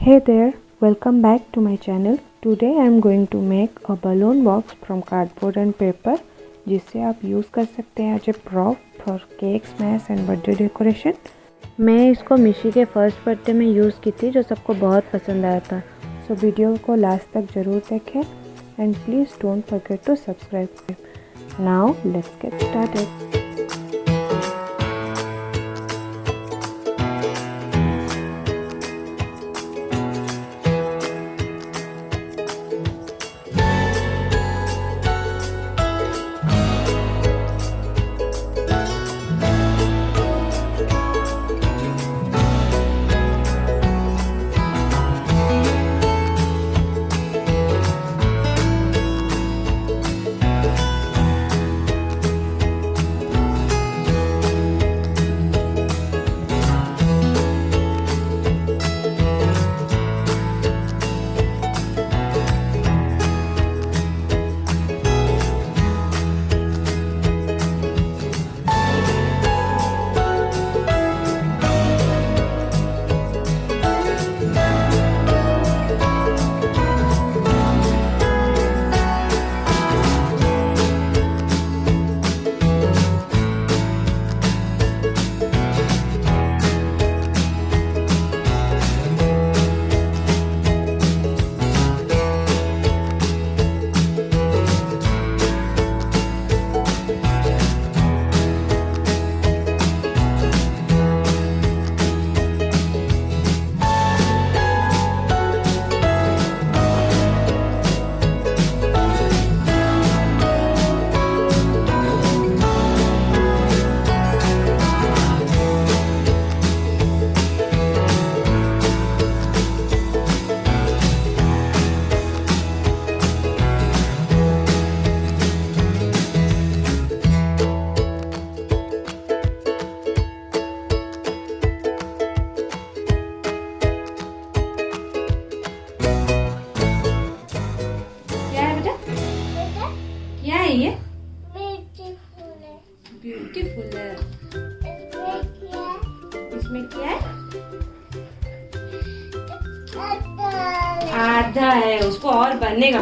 Hey there, welcome back to my channel. Today I am going to make a balloon box from cardboard and paper जिसे आप use कर सकते हैं as a prop for cake smash and birthday decoration. मैं इसको मिशी के first birthday में यूज़ की थी जो सबको बहुत पसंद आया था। सो वीडियो को लास्ट तक ज़रूर देखें and please don't forget to subscribe. Now let's get started. क्या है ये? ब्यूटीफुल है। इसमें क्या है? आधा है, उसको और बनेगा।